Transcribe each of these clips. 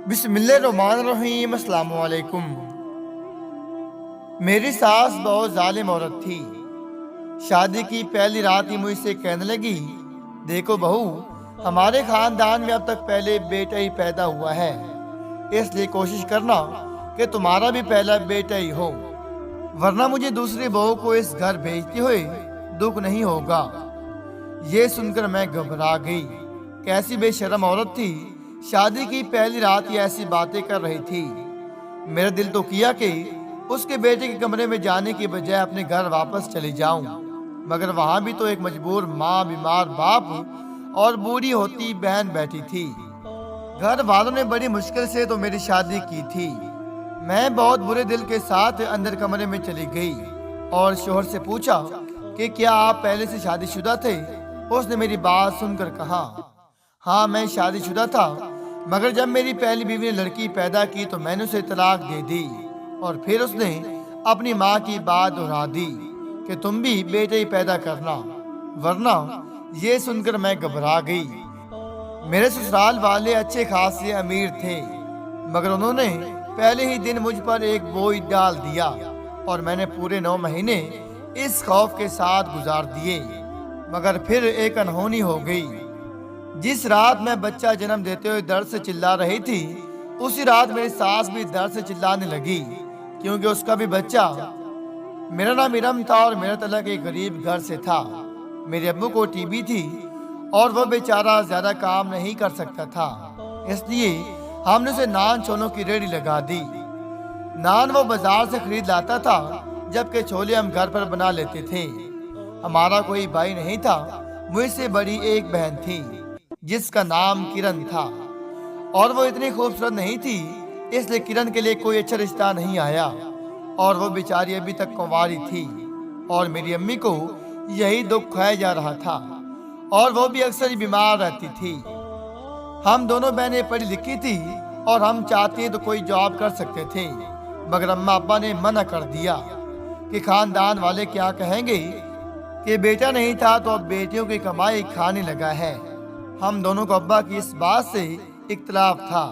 बिस्मिल्लाहिर्रहमानिर्रहीम। अस्सलाम वालेकुम। मेरी सास बहुत जालिम औरत थी। शादी की पहली रात ही मुझसे कहने लगी, देखो बहू, हमारे खानदान में अब तक पहले बेटा ही पैदा हुआ है, इसलिए कोशिश करना कि तुम्हारा भी पहला बेटा ही हो, वरना मुझे दूसरी बहू को इस घर भेजते हुए दुख नहीं होगा। ये सुनकर मैं घबरा गई। कैसी बेशर्म औरत थी, शादी की पहली रात ही ऐसी बातें कर रही थी। मेरा दिल तो किया कि उसके बेटे के कमरे में जाने की बजाय अपने घर वापस चली जाऊं, मगर वहां भी तो एक मजबूर माँ, बीमार बाप और बूढ़ी होती बहन बैठी थी। घर वालों ने बड़ी मुश्किल से तो मेरी शादी की थी। मैं बहुत बुरे दिल के साथ अंदर कमरे में चली गई और शोहर से पूछा कि क्या आप पहले से शादीशुदा थे। उसने मेरी बात सुनकर कहा, हाँ मैं शादीशुदा था, मगर जब मेरी पहली बीवी ने लड़की पैदा की तो मैंने उसे तलाक दे दी और फिर उसने अपनी माँ की बात दोहरा दी कि तुम भी बेटे ही पैदा करना, वरना। ये सुनकर मैं घबरा गई। मेरे ससुराल वाले अच्छे खासे अमीर थे, मगर उन्होंने पहले ही दिन मुझ पर एक बोझ डाल दिया और मैंने पूरे 9 महीने इस खौफ के साथ गुजार दिए। मगर फिर एक अनहोनी हो गई। जिस रात मैं बच्चा जन्म देते हुए दर्द से चिल्ला रही थी, उसी रात मेरी सास भी दर्द से चिल्लाने लगी, क्योंकि उसका भी बच्चा। मेरा नाम इरम था और मेरा तलक एक गरीब घर से था। मेरे अब्बू को टीबी थी और वह बेचारा ज्यादा काम नहीं कर सकता था, इसलिए हमने उसे नान छोलों की रेहड़ी लगा दी। नान वो बाजार से खरीद लाता था, जबकि छोले हम घर पर बना लेते थे। हमारा कोई भाई नहीं था। मुझसे बड़ी एक बहन थी जिसका नाम किरण था, और वो इतनी खूबसूरत नहीं थी, इसलिए किरण के लिए कोई अच्छा रिश्ता नहीं आया और वो बेचारी अभी तक कुंवारी थी और मेरी अम्मी को यही दुख खाया जा रहा था और वो भी अक्सर ही बीमार रहती थी। हम दोनों बहनें पढ़ी लिखी थी और हम चाहते तो कोई जॉब कर सकते थे, मगर अम्मा अब्बा ने मना कर दिया कि खानदान वाले क्या कहेंगे कि बेटा नहीं था तो अब बेटियों की कमाई खाने लगा है। हम दोनों को अब्बा की इस बात से इख्तलाफ था,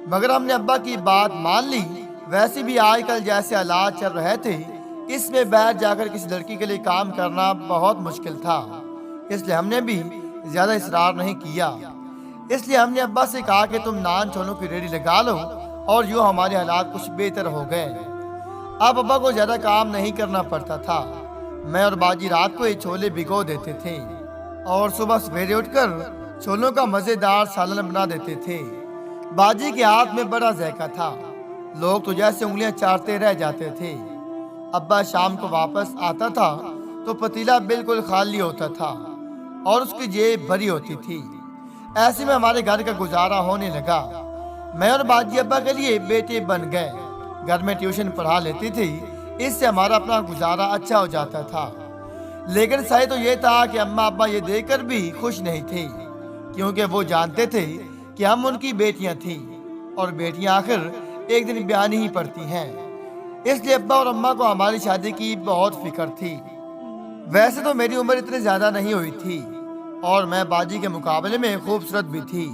मगर हमने अब्बा की बात मान ली। वैसे भी आजकल जैसे हालात चल रहे थे, इसमें बाहर जाकर किसी लड़की के लिए काम करना बहुत मुश्किल था, इसलिए हमने भी ज्यादा इसरार नहीं किया। इसलिए हमने अब्बा से कहा कि तुम नान छोलों की रेहड़ी लगा लो, और यूँ हमारे हालात कुछ बेहतर हो गए। अब अब्बा को ज्यादा काम नहीं करना पड़ता था। मैं और बाजी रात को ये छोले भिगो देते थे और सुबह सवेरे उठकर छोलों का मजेदार सालन बना देते थे। बाजी के हाथ में बड़ा जायका था, लोग तो जैसे उंगलियां चाटते रह जाते थे। अब्बा शाम को वापस आता था तो पतीला बिल्कुल खाली होता था और उसकी जेब भरी होती थी। ऐसे में हमारे घर का गुजारा होने लगा। मैं और बाजी अब्बा के लिए बेटे बन गए। घर में ट्यूशन पढ़ा लेती थी, इससे हमारा अपना गुजारा अच्छा हो जाता था। लेकिन सही तो ये था कि अम्मा अब्बा ये देखकर भी खुश नहीं थे, क्योंकि वो जानते थे कि हम उनकी बेटियां थीं और बेटियां आखिर एक दिन ब्यानी ही पड़ती हैं। इसलिए अब्बा और अम्मा को हमारी शादी की बहुत फिक्र थी। वैसे तो मेरी उम्र इतनी ज्यादा नहीं हुई थी और मैं बाजी के मुकाबले में खूबसूरत भी थी,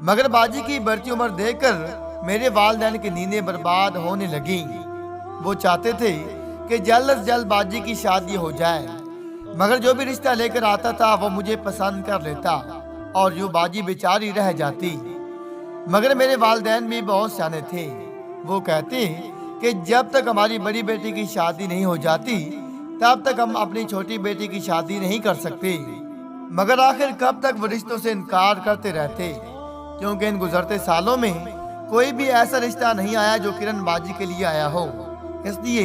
मगर बाजी की बढ़ती उम्र देखकर मेरे वालिदैन की नींदें बर्बाद होने लगी। वो चाहते थे कि जल्द से जल्द बाजी की शादी हो जाए, मगर जो भी रिश्ता लेकर आता था वो मुझे पसंद कर लेता और यूँ बाजी बेचारी रह जाती। मगर मेरे वालिदैन भी बहुत सियाने थे। वो कहते कि जब तक हमारी बड़ी बेटी की शादी नहीं हो जाती, तब तक हम अपनी छोटी बेटी की शादी नहीं कर सकते। मगर आखिर कब तक वो रिश्तों से इनकार करते रहते, क्योंकि इन गुजरते सालों में कोई भी ऐसा रिश्ता नहीं आया जो किरण बाजी के लिए आया हो। इसलिए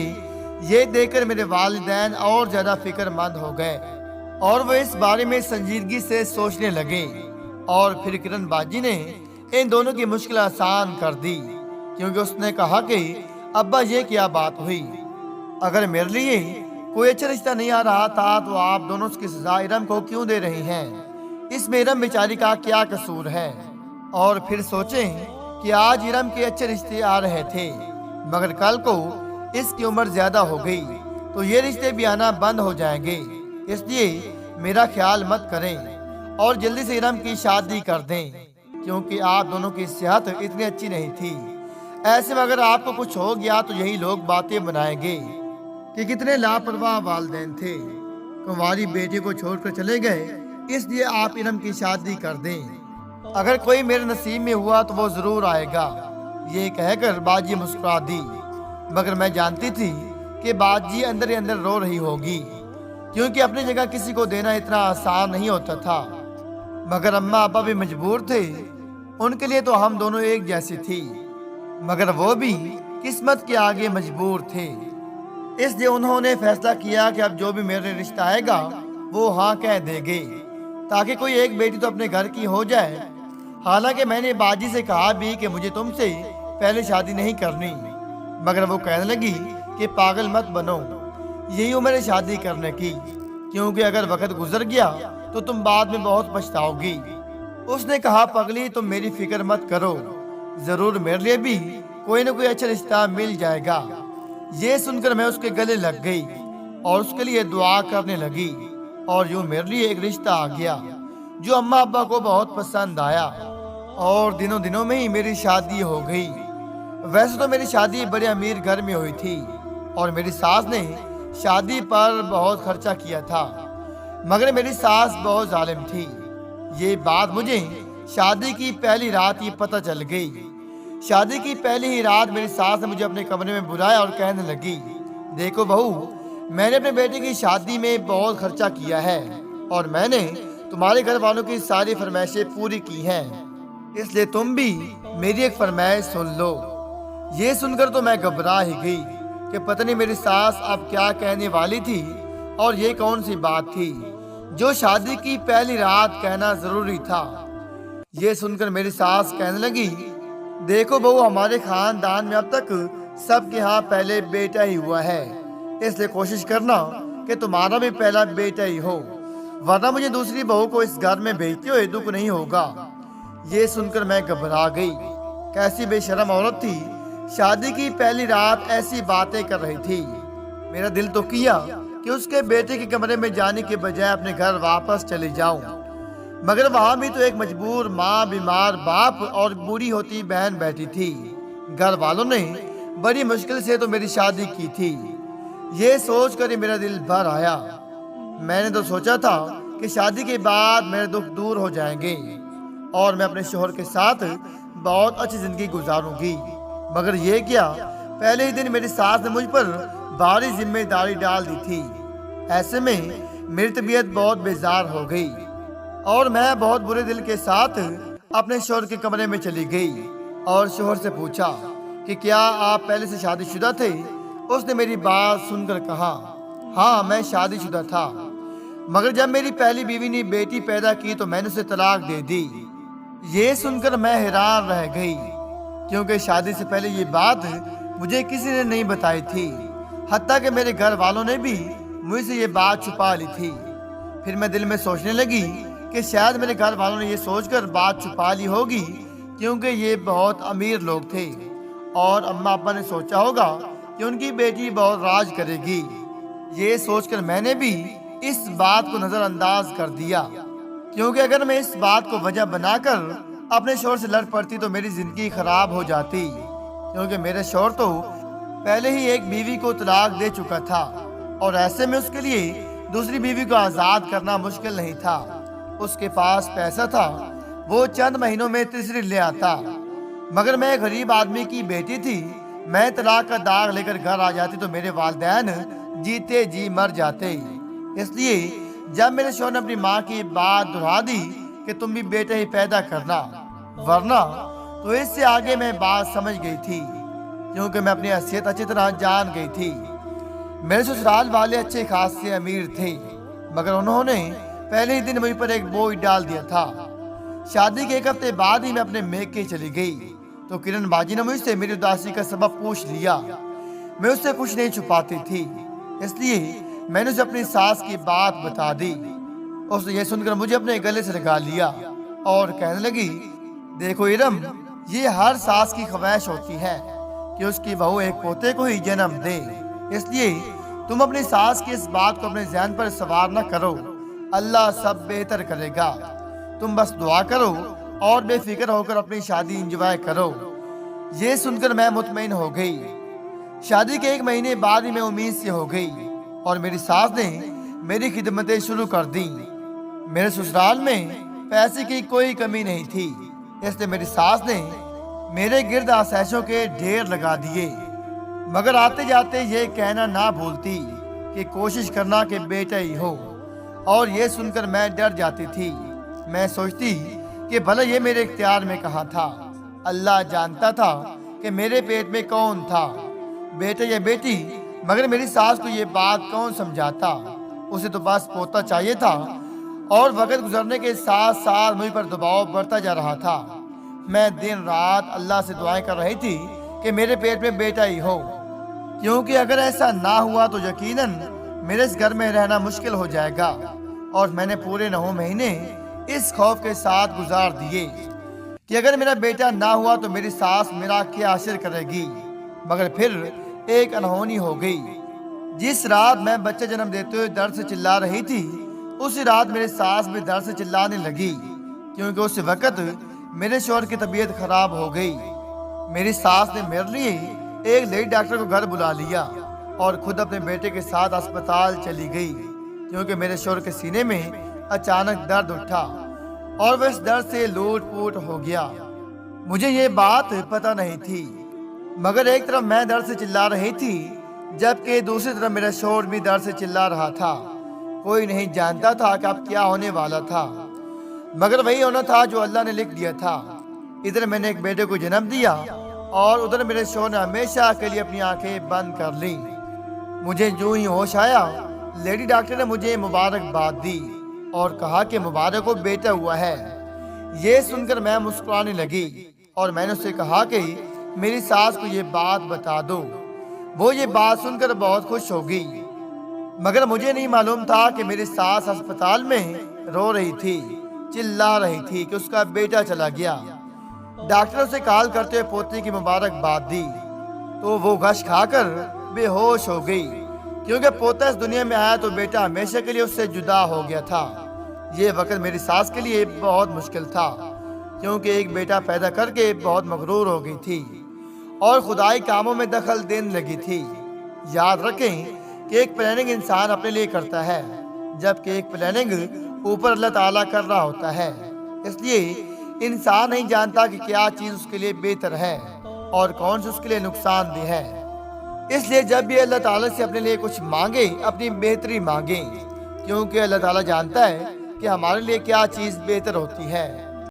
ये देखकर मेरे वालिदैन और ज्यादा फिक्रमंद हो गए और वो इस बारे में संजीदगी से सोचने लगे। और फिर किरण बाजी ने इन दोनों की मुश्किल आसान कर दी, क्योंकि उसने कहा कि अब्बा ये क्या बात हुई, अगर मेरे लिए कोई अच्छा रिश्ता नहीं आ रहा था तो आप दोनों की सजा इरम को क्यों दे रही हैं? इसमें इरम बेचारी का क्या कसूर है? और फिर सोचें कि आज इरम के अच्छे रिश्ते आ रहे थे, मगर कल को इसकी उम्र ज्यादा हो गई तो ये रिश्ते भी आना बंद हो जाएंगे। इसलिए मेरा ख्याल मत करें और जल्दी से इरम की शादी कर दें, क्योंकि आप दोनों की सेहत इतनी अच्छी नहीं थी। ऐसे में अगर आपको कुछ हो गया तो यही लोग बातें बनाएंगे कि कितने लापरवाह वालिदैन थे, कुंवारी बेटी को छोड़कर चले गए, इसलिए आप इरम की शादी कर दें। अगर कोई मेरे नसीब में हुआ तो वो जरूर आएगा। ये कहकर बाजी मुस्कुरा दी, मगर मैं जानती थी कि बाजी अंदर ही अंदर रो रही होगी, क्योंकि अपनी जगह किसी को देना इतना आसान नहीं होता था। मगर अम्मा अब्बा भी मजबूर थे, उनके लिए तो हम दोनों एक जैसी थी, मगर वो भी किस्मत के आगे मजबूर थे। इसलिए उन्होंने फैसला किया कि अब जो भी मेरे रिश्ता आएगा वो हाँ कह देंगे, ताकि कोई एक बेटी तो अपने घर की हो जाए। हालांकि मैंने बाजी से कहा भी कि मुझे तुमसे पहले शादी नहीं करनी, मगर वो कहने लगी कि पागल मत बनो, यही उम्र है शादी करने की, क्योंकि अगर वक्त गुजर गया तो तुम बाद में बहुत पछताओगी। उसने कहा, पगली तुम मेरी फिक्र मत करो, जरूर मेरे लिए भी कोई न कोई अच्छा रिश्ता मिल जाएगा। ये सुनकर मैं उसके गले लग गई और उसके लिए दुआ करने लगी, और यूं मेरे लिए एक रिश्ता आ गया जो अम्मा अब्बा को बहुत पसंद आया, और दिनों दिनों में ही मेरी शादी हो गई। वैसे तो मेरी शादी बड़े अमीर घर में हुई थी और मेरी सास ने शादी पर बहुत खर्चा किया था, मगर मेरी सास बहुत जालिम थी। ये बात मुझे शादी की पहली रात ही पता चल गई। शादी की पहली ही रात मेरी सास ने मुझे अपने कमरे में बुलाया और कहने लगी, देखो बहू, मैंने अपने बेटे की शादी में बहुत खर्चा किया है और मैंने तुम्हारे घर वालों की सारी फरमाइशें पूरी की हैं, इसलिए तुम भी मेरी एक फरमाइश सुन लो। ये सुनकर तो मैं घबरा ही गई कि पता नहीं मेरी सास अब क्या कहने वाली थी, और ये कौन सी बात थी जो शादी की पहली रात कहना जरूरी था। ये सुनकर मेरी सास कहने लगी, देखो बहू, हमारे खानदान में अब तक सबके यहाँ पहले बेटा ही हुआ है, इसलिए कोशिश करना कि तुम्हारा भी पहला बेटा ही हो, वरना मुझे दूसरी बहू को इस घर में भेजते हुए दुख नहीं होगा। ये सुनकर मैं घबरा गई। कैसी बेशरम औरत थी, शादी की पहली रात ऐसी बातें कर रही थी। मेरा दिल तो किया कि उसके बेटे के कमरे में जाने के बजाय अपने घर वापस चले जाऊं, मगर वहां भी तो एक मजबूर माँ, बीमार बाप और बूढ़ी होती बहन बैठी थी। घर वालों ने बड़ी मुश्किल से तो मेरी शादी की थी। ये सोच कर ही मेरा दिल भर आया। मैंने तो सोचा था कि शादी के बाद मेरे दुख दूर हो जाएंगे और मैं अपने शोहर के साथ बहुत अच्छी जिंदगी गुजारूंगी, मगर ये क्या, पहले ही दिन मेरी सास ने मुझ पर भारी जिम्मेदारी डाल दी थी। ऐसे में मेरी तबीयत बहुत बेजार हो गई और मैं बहुत बुरे दिल के साथ अपने शोहर के कमरे में चली गई और शोहर से पूछा कि क्या आप पहले से शादीशुदा थे। उसने मेरी बात सुनकर कहा, हाँ मैं शादीशुदा था, मगर जब मेरी पहली बीवी ने बेटी पैदा की तो मैंने उसे तलाक दे दी। ये सुनकर मैं हैरान रह गई, क्योंकि शादी से पहले ये बात मुझे किसी ने नहीं बताई थी, हत्ता कि मेरे घर वालों ने भी मुझसे ये बात छुपा ली थी। फिर मैं दिल में सोचने लगी कि शायद मेरे घर वालों ने ये सोचकर बात छुपा ली होगी, क्योंकि ये बहुत अमीर लोग थे और अम्मा अब्बा ने सोचा होगा कि उनकी बेटी बहुत राज करेगी। ये सोचकर मैंने भी इस बात को नजरअंदाज कर दिया, क्योंकि अगर मैं इस बात को वजह बनाकर अपने शोहर से लड़ पड़ती तो मेरी जिंदगी खराब हो जाती, क्योंकि मेरे शोहर तो पहले ही एक बीवी को तलाक दे चुका था और ऐसे में उसके लिए दूसरी बीवी को आजाद करना मुश्किल नहीं था। उसके पास पैसा था, वो चंद महीनों में तीसरी ले आता, मगर मैं गरीब आदमी की बेटी थी। मैं तलाक का दाग लेकर घर आ जाती तो मेरे वालिदैन जीते जी मर जाते। इसलिए जब मेरे शोहर ने अपनी माँ की बात दोहरा दी कि तुम भी बेटे ही पैदा करना, वरना, तो इससे आगे मैं बात समझ गई थी, क्योंकि मैं अपनी हैसियत अच्छी तरह जान गई थी। मेरे ससुराल वाले अच्छे खासे अमीर थे, मगर उन्होंने पहले ही दिन मुझ पर एक बोझ डाल दिया था। शादी के एक हफ्ते बाद ही मैं अपने मेके चली गई तो किरण बाजी ने मुझसे मेरी उदासी का सबब पूछ लिया। मैं उससे कुछ नहीं छुपाती थी, इसलिए मैंने उसे अपनी सास की बात बता दी। उसने ये सुनकर मुझे अपने गले से लगा लिया और कहने लगी, देखो इरम, ये हर सास की ख्वाहिश होती है कि उसकी बहू एक पोते को ही जन्म दे, इसलिए तुम अपनी सास की इस बात को अपने ज़हन पर सवार न करो। अल्लाह सब बेहतर करेगा, तुम बस दुआ करो और बेफिक्र होकर अपनी शादी एंजॉय करो। ये सुनकर मैं मुतमईन हो गई। शादी के 1 महीने बाद ही मैं उम्मीद से हो गई और मेरी सास ने मेरी खिदमतें शुरू कर दी। मेरे ससुराल में पैसे की कोई कमी नहीं थी, इसलिए मेरी सास ने मेरे गिर्द आसैशों के ढेर लगा दिए। मगर आते जाते ये कहना ना भूलती कि कोशिश करना कि बेटा ही हो, और ये सुनकर मैं डर जाती थी। मैं सोचती कि भला ये मेरे इख्तियार में कहाँ था। अल्लाह जानता था कि मेरे पेट में कौन था, बेटा या बेटी। मगर मेरी सास को ये बात कौन समझाता। उसे तो बस पोता चाहिए था, और वक्त गुजरने के साथ साथ मुझ पर दबाव बढ़ता जा रहा था। मैं दिन रात अल्लाह से दुआएं कर रही थी कि मेरे पेट में बेटा ही हो, क्योंकि अगर ऐसा ना हुआ तो यकीनन मेरे इस घर में रहना मुश्किल हो जाएगा। और मैंने पूरे 9 महीने इस खौफ के साथ गुजार दिए कि अगर मेरा बेटा ना हुआ तो मेरी सास मेरा क्या असर करेगी। मगर फिर एक अनहोनी हो गई। जिस रात मैं बच्चा जन्म देते हुए दर्द से चिल्ला रही थी, उसी रात मेरी सास भी दर्द से चिल्लाने लगी, क्योंकि उस वक्त मेरे शौहर की तबीयत खराब हो गई। मेरी सास ने मेरे लिए एक लेडी डॉक्टर को घर बुला लिया और खुद अपने बेटे के साथ अस्पताल चली गई, क्योंकि मेरे शौहर के सीने में अचानक दर्द उठा और वह इस दर्द से लूट-पुट हो गया। मुझे ये बात पता नहीं थी, मगर एक तरफ मैं दर्द से चिल्ला रही थी, जबकि दूसरी तरफ मेरा शौहर भी दर्द से चिल्ला रहा था। कोई नहीं जानता था कि अब क्या होने वाला था, मगर वही होना था जो अल्लाह ने लिख दिया था। इधर मैंने एक बेटे को जन्म दिया और उधर मेरे शौहर ने हमेशा के लिए अपनी आंखें बंद कर ली। मुझे जो ही होश आया, लेडी डॉक्टर ने मुझे मुबारकबाद दी और कहा कि मुबारक हो, बेटा हुआ है। ये सुनकर मैं मुस्कुराने लगी और मैंने उससे कहा कि मेरी सास को ये बात बता दो। वो ये बात सुनकर बहुत खुश हो गई, मगर मुझे नहीं मालूम था कि मेरी सास अस्पताल में रो रही थी, चिल्ला रही थी कि उसका बेटा चला गया। डॉक्टर से कॉल करते हुए पोते की मुबारकबाद दी तो वो गश खाकर बेहोश हो गई, क्योंकि पोता इस दुनिया में आया तो बेटा हमेशा के लिए उससे जुदा हो गया था। ये वक्त मेरी सास के लिए बहुत मुश्किल था, क्योंकि एक बेटा पैदा करके बहुत मगरूर हो गई थी और खुदाई कामों में दखल देने लगी थी। याद रखें कि एक प्लानिंग इंसान अपने लिए करता है, जबकि एक प्लानिंग ऊपर अल्लाह ताला कर रहा होता है। इसलिए इंसान नहीं जानता कि क्या चीज़ उसके लिए बेहतर है और कौन सी उसके लिए नुकसानदेह है। इसलिए जब भी अल्लाह ताला से अपने लिए कुछ मांगे, अपनी बेहतरी मांगे, क्योंकि अल्लाह ताला जानता है कि हमारे लिए क्या चीज़ बेहतर होती है।